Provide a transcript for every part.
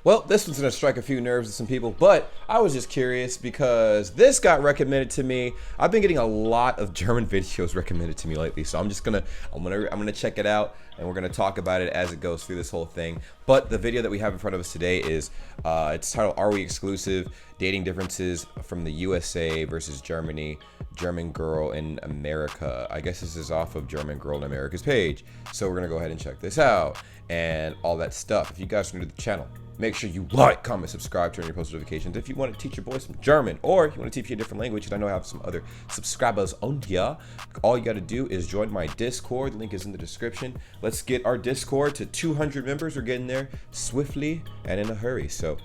Well, this one's gonna strike a few nerves with some people, but I was just curious because this got recommended to me. I've been getting a lot of German videos recommended to me lately, so I'm gonna check it out, and we're gonna talk about it as it goes through this whole thing. But the video that we have in front of us today is it's titled "Are We Exclusive? Dating Differences from the USA versus Germany. German Girl in America." I guess this is off of German Girl in America's page, so we're gonna go ahead and check this out and all that stuff. If you guys are new to the channel, make sure you like, comment, subscribe, turn on your post notifications. If you want to teach your boys some German, or if you want to teach you a different language, and I know I have some other subscribers on here, all you got to do is join my Discord. The link is in the description. Let's get our Discord to 200 members. We're getting there swiftly and in a hurry. So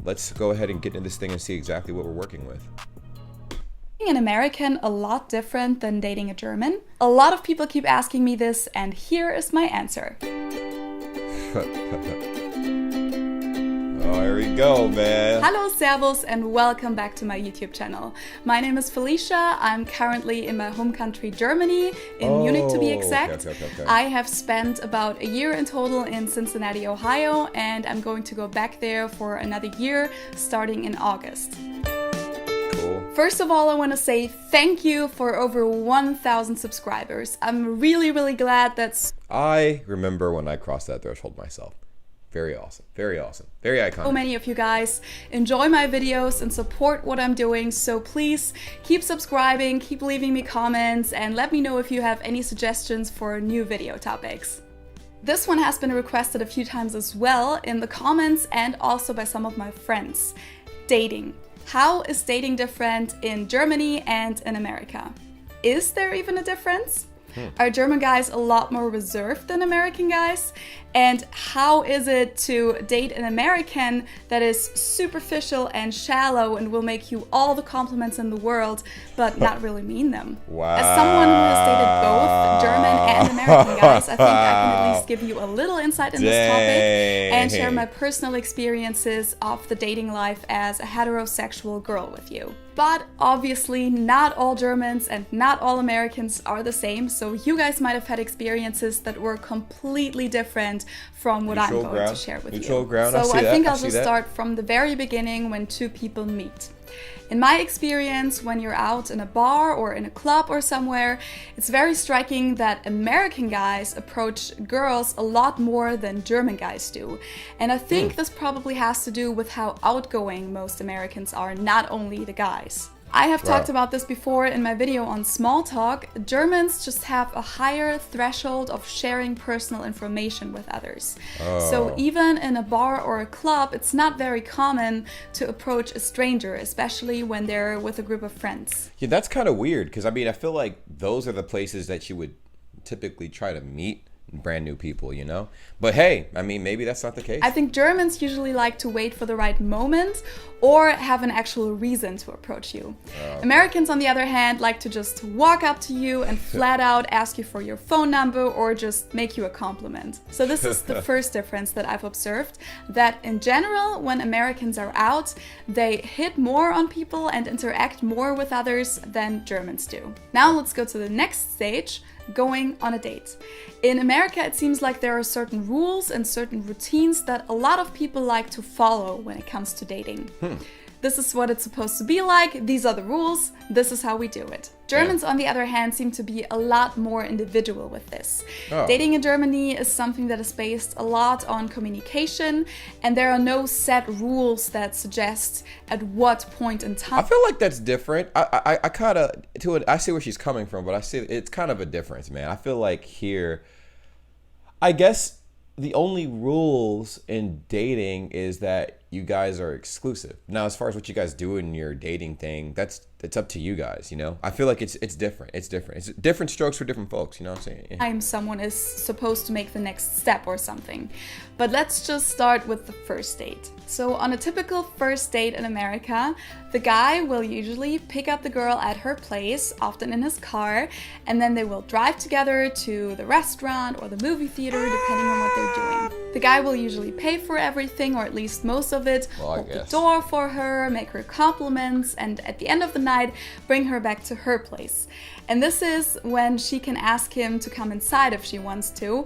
let's go ahead and get into this thing and see exactly what we're working with. An American a lot different than dating a German? A lot of people keep asking me this, and here is my answer. Oh, here we go, man. Hello, servus, and welcome back to my YouTube channel. My name is Felicia. I'm currently in my home country, Germany, in Munich to be exact. Okay. I have spent about a year in total in Cincinnati, Ohio, and I'm going to go back there for another year starting in August. Cool. First of all, I want to say thank you for over 1,000 subscribers. I'm really glad that's... I remember when I crossed that threshold myself. Very awesome, very iconic. So many of you guys enjoy my videos and support what I'm doing, so please keep subscribing, keep leaving me comments, and let me know if you have any suggestions for new video topics. This one has been requested a few times as well in the comments and also by some of my friends. Dating. How is dating different in Germany and in America? Is there even a difference? Are German guys a lot more reserved than American guys? And how is it to date an American that is superficial and shallow and will make you all the compliments in the world, but not really mean them? Wow. As someone who has dated both German and American guys, I think I can at least give you a little insight in this topic and share my personal experiences of the dating life as a heterosexual girl with you. But obviously not all Germans and not all Americans are the same, so you guys might have had experiences that were completely different from what I'm going to share with you. So I think I'll just start from the very beginning when two people meet. In my experience, when you're out in a bar or in a club or somewhere, it's very striking that American guys approach girls a lot more than German guys do. And I think this probably has to do with how outgoing most Americans are, not only the guys. I have talked about this before in my video on small talk. Germans just have a higher threshold of sharing personal information with others. So even in a bar or a club, it's not very common to approach a stranger, especially when they're with a group of friends. Yeah, that's kind of weird because I mean, I feel like those are the places that you would typically try to meet brand new people, you know? But hey, I mean, maybe that's not the case. I think Germans usually like to wait for the right moment or have an actual reason to approach you. Americans, on the other hand, like to just walk up to you and flat out ask you for your phone number or just make you a compliment. So this is the first difference that I've observed, that in general, when Americans are out, they hit more on people and interact more with others than Germans do. Now let's go to the next stage, going on a date. In America, it seems like there are certain rules and certain routines that a lot of people like to follow when it comes to dating. This is what it's supposed to be like, these are the rules, this is how we do it. Germans, on the other hand, seem to be a lot more individual with this. Dating in Germany is something that is based a lot on communication, and there are no set rules that suggest at what point in time. I feel like that's different. I kind of, I see where she's coming from, but I see it's kind of a difference, man. I feel like here, I guess the only rules in dating is that you guys are exclusive. Now, as far as what you guys do in your dating thing, it's up to you guys, you know? I feel like it's different. It's different. It's different strokes for different folks, you know what I'm saying? Someone is supposed to make the next step or something. But let's just start with the first date. So on a typical first date in America, the guy will usually pick up the girl at her place, often in his car, and then they will drive together to the restaurant or the movie theater, depending on what they're doing. The guy will usually pay for everything, or at least most of it, hold the door for her, make her compliments, and at the end of the night, night, bring her back to her place. And this is when she can ask him to come inside if she wants to,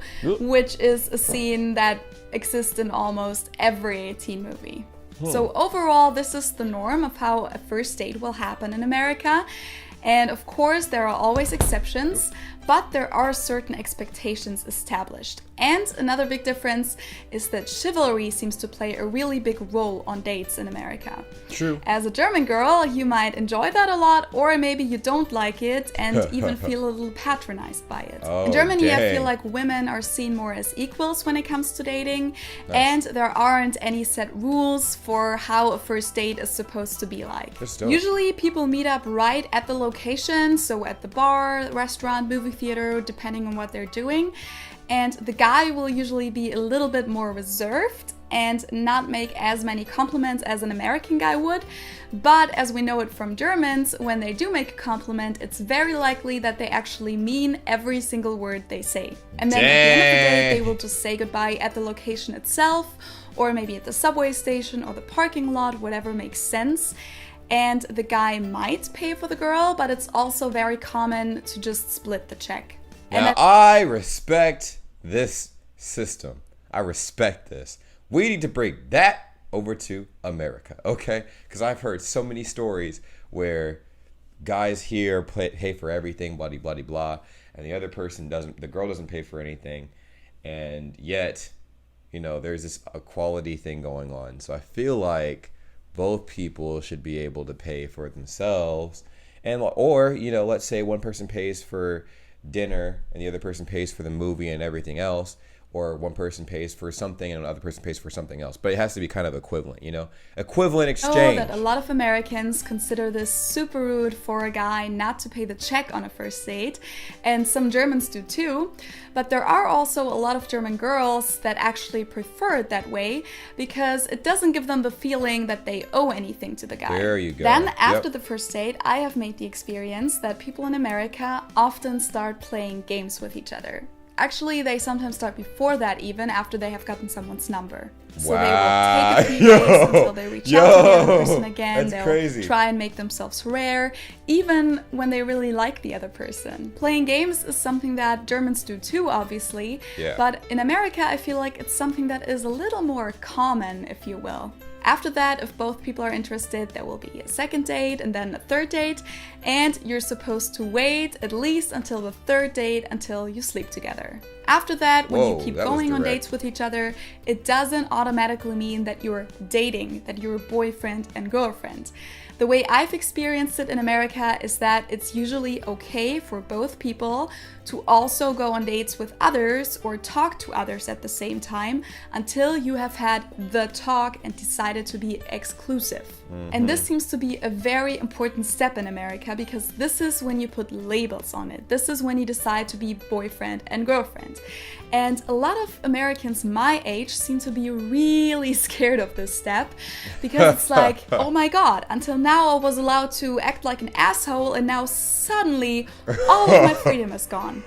which is a scene that exists in almost every teen movie. So overall, this is the norm of how a first date will happen in America. And of course, there are always exceptions, but there are certain expectations established. And another big difference is that chivalry seems to play a really big role on dates in America. True. As a German girl, you might enjoy that a lot, or maybe you don't like it and even feel a little patronized by it. In Germany, I feel like women are seen more as equals when it comes to dating, and there aren't any set rules for how a first date is supposed to be like. Usually, people meet up right at the location, so at the bar, restaurant, movie theater, depending on what they're doing. And the guy will usually be a little bit more reserved and not make as many compliments as an American guy would. But as we know it from Germans, when they do make a compliment, it's very likely that they actually mean every single word they say. And then at the end of the day, they will just say goodbye at the location itself, or maybe at the subway station or the parking lot, whatever makes sense. And the guy might pay for the girl, but it's also very common to just split the check. Now, I respect this system. I respect this. We need to bring that over to America, okay? Because I've heard so many stories where guys here pay for everything, blah, blah, blah, blah, and the other person doesn't, the girl doesn't pay for anything, and yet, you know, there's this equality thing going on. So I feel like both people should be able to pay for themselves, and or, you know, let's say one person pays for dinner and the other person pays for the movie and everything else, or one person pays for something and another person pays for something else, but it has to be kind of equivalent, you know, equivalent exchange. That a lot of Americans consider this super rude for a guy not to pay the check on a first date, and some Germans do too. But there are also a lot of German girls that actually prefer it that way because it doesn't give them the feeling that they owe anything to the guy. There you go. Then after the first date, I have made the experience that people in America often start playing games with each other. Actually, they sometimes start before that, even after they have gotten someone's number. So they will take a few days until they reach out to the other person again. They'll try and make themselves rare, even when they really like the other person. Playing games is something that Germans do too, obviously. But in America, I feel like it's something that is a little more common, if you will. After that, if both people are interested, there will be a second date and then a third date, and you're supposed to wait at least until the third date until you sleep together. After that, when you keep going on dates with each other, it doesn't automatically mean that you're dating, that you're boyfriend and girlfriend. The way I've experienced it in America is that it's usually okay for both people to also go on dates with others or talk to others at the same time until you have had the talk and decided to be exclusive. And this seems to be a very important step in America because this is when you put labels on it. This is when you decide to be boyfriend and girlfriend. And a lot of Americans my age seem to be really scared of this step because it's like, oh my God, until now I was allowed to act like an asshole and now suddenly all of my freedom is gone.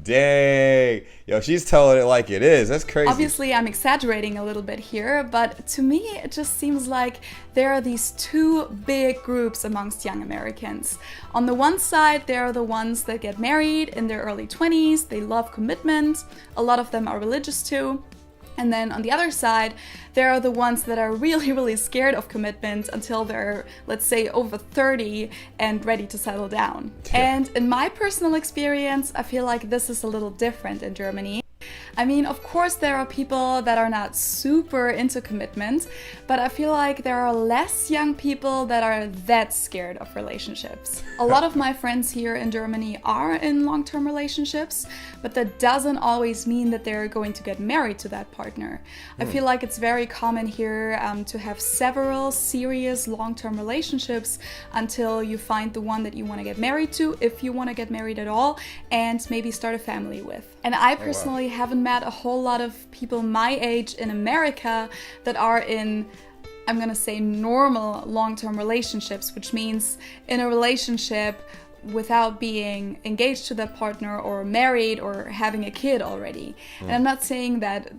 Dang. Yo, she's telling it like it is. That's crazy. Obviously, I'm exaggerating a little bit here, but to me, it just seems like there are these two big groups amongst young Americans. On the one side, there are the ones that get married in their early 20s. They love commitment. A lot of them are religious too. And then on the other side, there are the ones that are really, really scared of commitment until they're, let's say, over 30 and ready to settle down. And in my personal experience, I feel like this is a little different in Germany. I mean, of course, there are people that are not super into commitment, but I feel like there are less young people that are that scared of relationships. A lot of my friends here in Germany are in long-term relationships, but that doesn't always mean that they're going to get married to that partner. I feel like it's very common here to have several serious long-term relationships until you find the one that you want to get married to, if you want to get married at all, and maybe start a family with. And I personally haven't met a whole lot of people my age in America that are in, I'm gonna say, normal long-term relationships, which means in a relationship without being engaged to that partner or married or having a kid already. And I'm not saying that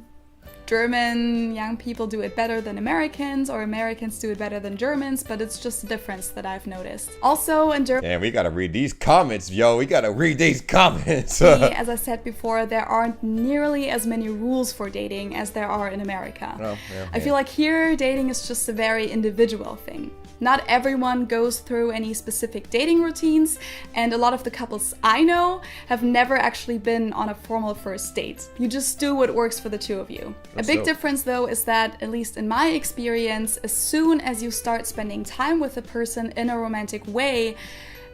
German young people do it better than Americans, or Americans do it better than Germans, but it's just a difference that I've noticed. Also in Germany, and we gotta read these comments, yo. We gotta read these comments. as I said before, there aren't nearly as many rules for dating as there are in America. Oh, yeah, I feel like here dating is just a very individual thing. Not everyone goes through any specific dating routines, and a lot of the couples I know have never actually been on a formal first date. You just do what works for the two of you. That's a big dope. difference though is that, at least in my experience, as soon as you start spending time with a person in a romantic way,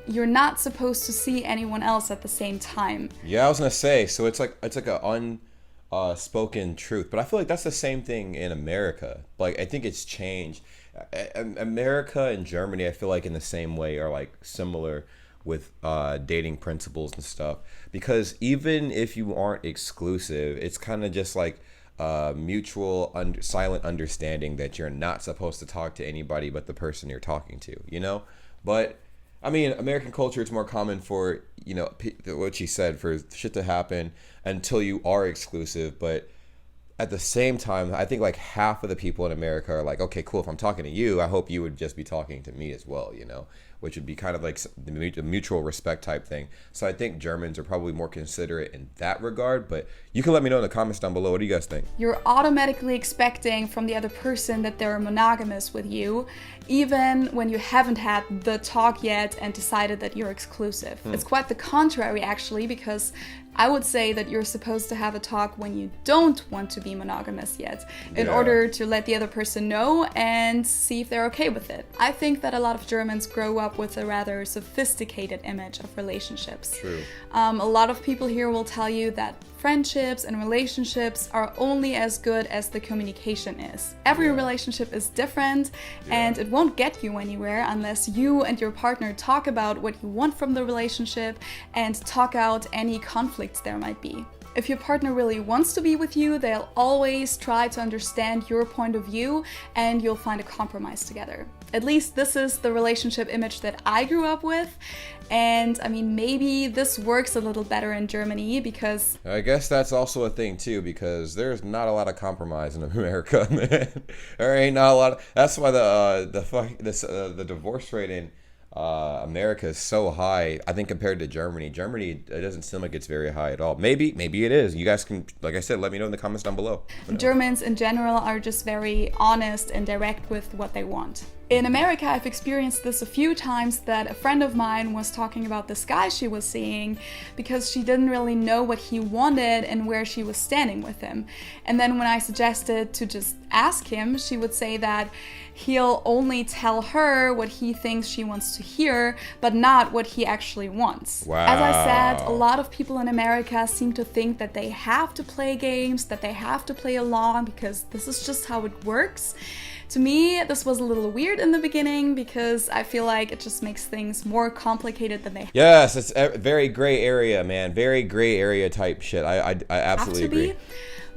you're not supposed to see anyone else at the same time. Yeah, I was gonna say, so it's like an unspoken truth, but I feel like that's the same thing in America. Like, I think it's changed. America and Germany, I feel like in the same way, are like similar with dating principles and stuff, because even if you aren't exclusive, it's kind of just like mutual silent understanding that you're not supposed to talk to anybody but the person you're talking to, you know. But I mean, American culture, it's more common for, you know, what she said, for shit to happen until you are exclusive. But at the same time, I think like half of the people in America are like, okay, cool, if I'm talking to you, I hope you would just be talking to me as well, you know, which would be kind of like the mutual respect type thing. So I think Germans are probably more considerate in that regard, but you can let me know in the comments down below. What do you guys think? You're automatically expecting from the other person that they're monogamous with you, even when you haven't had the talk yet and decided that you're exclusive. It's quite the contrary, actually, because I would say that you're supposed to have a talk when you don't want to be monogamous yet, in order to let the other person know and see if they're okay with it. I think that a lot of Germans grow up with a rather sophisticated image of relationships. True. A lot of people here will tell you that friendships and relationships are only as good as the communication is. Every relationship is different, and it won't get you anywhere unless you and your partner talk about what you want from the relationship and talk out any conflicts there might be. If your partner really wants to be with you, they'll always try to understand your point of view, and you'll find a compromise together. At least this is the relationship image that I grew up with. And I mean, maybe this works a little better in Germany because I guess that's also a thing too, because there's not a lot of compromise in America, man. There ain't not a lot that's why the divorce rate in America is so high, I think, compared to Germany. Germany, it doesn't seem like it's very high at all. Maybe it is. You guys can, like I said, let me know in the comments down below. Germans in general are just very honest and direct with what they want. In America, I've experienced this a few times, that a friend of mine was talking about this guy she was seeing because she didn't really know what he wanted and where she was standing with him. And then when I suggested to just ask him, she would say that he'll only tell her what he thinks she wants to hear, but not what he actually wants. Wow. As I said, a lot of people in America seem to think that they have to play games, that they have to play along, because this is just how it works. To me, this was a little weird in the beginning because I feel like it just makes things more complicated than they Yes, it's a very gray area, man. Very gray area type shit. I absolutely have to agree. be.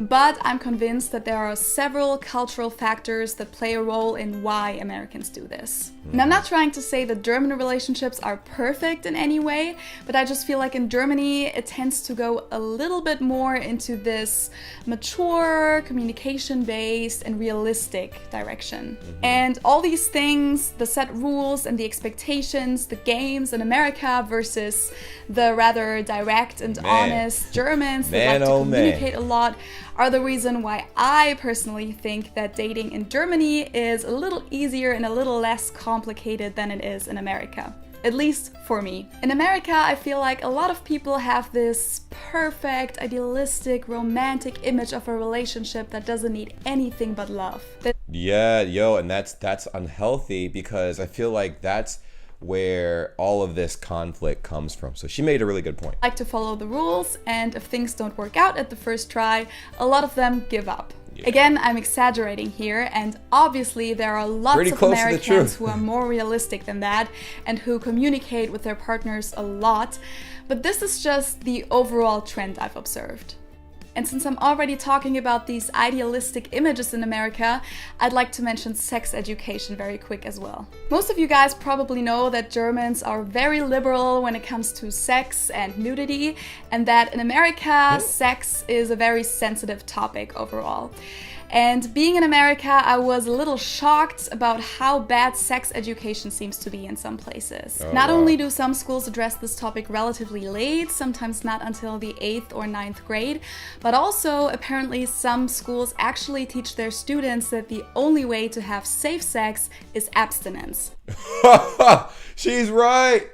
But I'm convinced that there are several cultural factors that play a role in why Americans do this. And I'm not trying to say that German relationships are perfect in any way, but I just feel like in Germany it tends to go a little bit more into this mature, communication-based and realistic direction. And all these things, the set rules and the expectations, the games in America versus the rather direct and honest Germans that like to communicate a lot, are the reason why I personally think that dating in Germany is a little easier and a little less complicated than it is in America. At least for me. In America, I feel like a lot of people have this perfect, idealistic, romantic image of a relationship that doesn't need anything but love. Yeah, yo, and that's unhealthy, because I feel like that's where all of this conflict comes from. So she made a really good point. Like to follow the rules, and if things don't work out at the first try, a lot of them give up. Yeah. Again, I'm exaggerating here, and obviously there are lots of Americans who are more realistic than that and who communicate with their partners a lot, but this is just the overall trend I've observed. And since I'm already talking about these idealistic images in America, I'd like to mention sex education very quick as well. Most of you guys probably know that Germans are very liberal when it comes to sex and nudity, and that in America, sex is a very sensitive topic overall. And being in America, I was a little shocked about how bad sex education seems to be in some places. Not only do some schools address this topic relatively late, sometimes not until the 8th or 9th grade, but also apparently some schools actually teach their students that the only way to have safe sex is abstinence. She's right.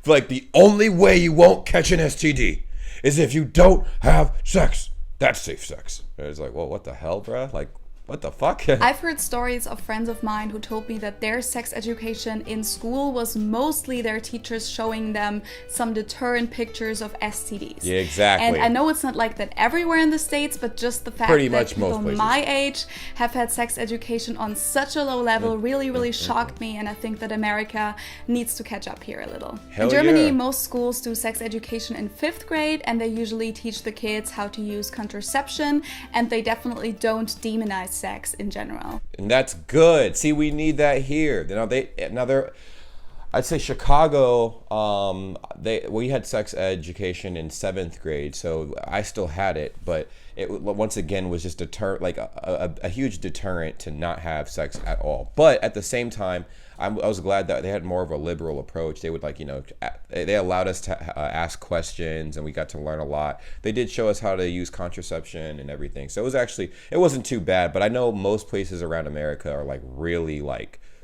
Like, the only way you won't catch an STD is if you don't have sex. That's safe sex. It's like, well, what the hell, bro? Like, what the fuck? I've heard stories of friends of mine who told me that their sex education in school was mostly their teachers showing them some deterrent pictures of STDs. Yeah, exactly. And I know it's not like that everywhere in the States, but just the fact that people my age have had sex education on such a low level really shocked me, and I think that America needs to catch up here a little. In Germany, most schools do sex education in 5th grade, and they usually teach the kids how to use contraception, and they definitely don't demonize sex in general. And that's good. See, we need that here. I'd say Chicago, we had sex education in 7th grade, so I still had it, but it once again was just a huge deterrent to not have sex at all. But at the same time, I was glad that they had more of a liberal approach. They would they allowed us to ask questions, and we got to learn a lot. They did show us how to use contraception and everything. So it wasn't too bad, but I know most places around America are really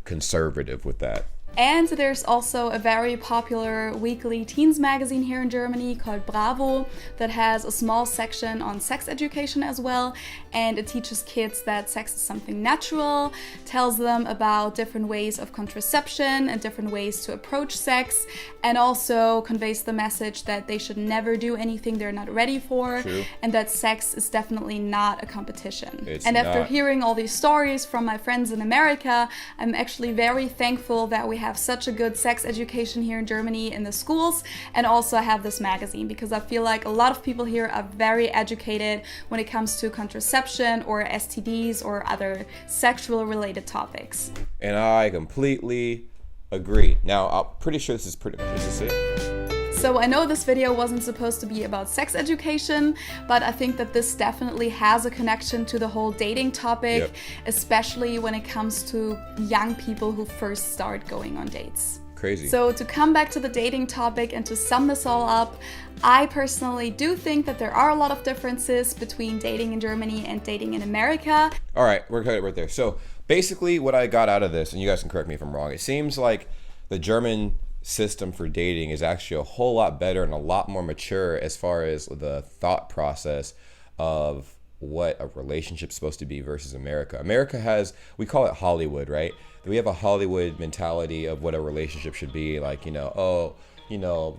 conservative with that. And there's also a very popular weekly teens magazine here in Germany called Bravo that has a small section on sex education as well, and it teaches kids that sex is something natural, tells them about different ways of contraception and different ways to approach sex, and also conveys the message that they should never do anything they're not ready for. True. And that sex is definitely not a competition. After hearing all these stories from my friends in America, I'm actually very thankful that we have such a good sex education here in Germany in the schools, and also I have this magazine, because I feel like a lot of people here are very educated when it comes to contraception or STDs or other sexual related topics. And I completely agree. Now, I'm pretty sure this is it. So I know this video wasn't supposed to be about sex education, but I think that this definitely has a connection to the whole dating topic, especially when it comes to young people who first start going on dates. Crazy. So to come back to the dating topic and to sum this all up, I personally do think that there are a lot of differences between dating in Germany and dating in America. All right, we're cutting it right there. So basically what I got out of this, and you guys can correct me if I'm wrong, it seems like the German system for dating is actually a whole lot better and a lot more mature as far as the thought process of what a relationship's supposed to be versus America. America has, we call it Hollywood, right? We have a Hollywood mentality of what a relationship should be, the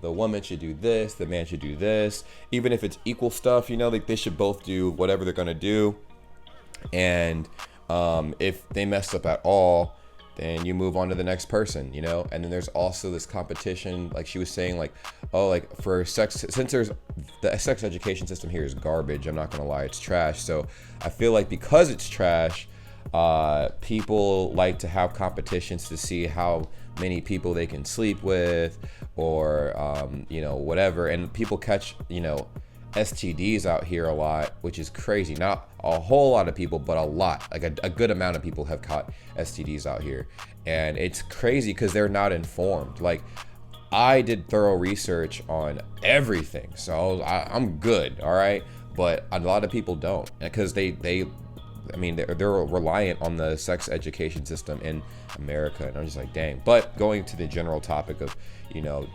woman should do this, the man should do this, even if it's equal stuff, they should both do whatever they're gonna do. And if they mess up at all, then you move on to the next person, and then there's also this competition, like she was saying, for sex, since the sex education system here is garbage, I'm not gonna lie, it's trash. So I feel like because it's trash, people like to have competitions to see how many people they can sleep with, or whatever, and people catch STDs out here a lot, which is crazy. Not a whole lot of people, but a lot, like a good amount of people have caught STDs out here, and it's crazy because they're not informed. Like, I did thorough research on everything, so I'm good, all right, but a lot of people don't, because they're reliant on the sex education system in America, and I'm just like, dang. But going to the general topic of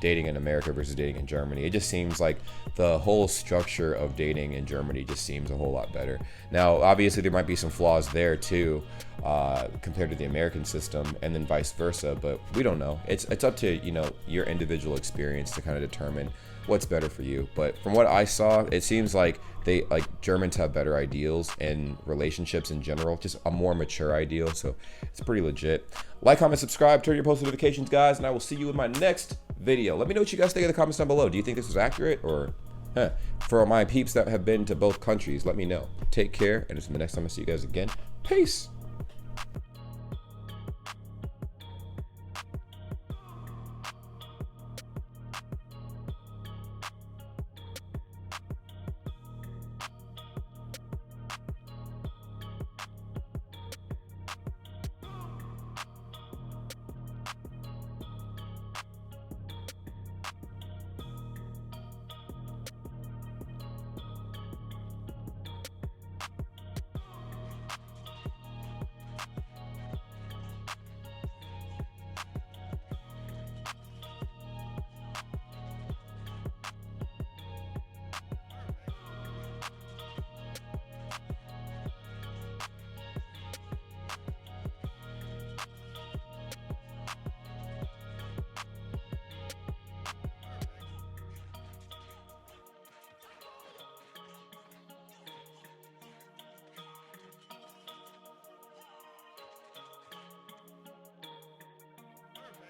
dating in America versus dating in Germany, it just seems like the whole structure of dating in Germany just seems a whole lot better. Now, obviously, there might be some flaws there too, compared to the American system, and then vice versa. But we don't know. It's up to your individual experience to kind of determine what's better for you. But from what I saw, it seems like Germans have better ideals in relationships in general, just a more mature ideal. So it's pretty legit. Like, comment, subscribe, turn your post notifications, guys, and I will see you in my next video. Let me know what you guys think in the comments down below. Do you think this was accurate, or Huh. For my peeps that have been to both countries, let me know. Take care, and until the next time I see you guys again, peace.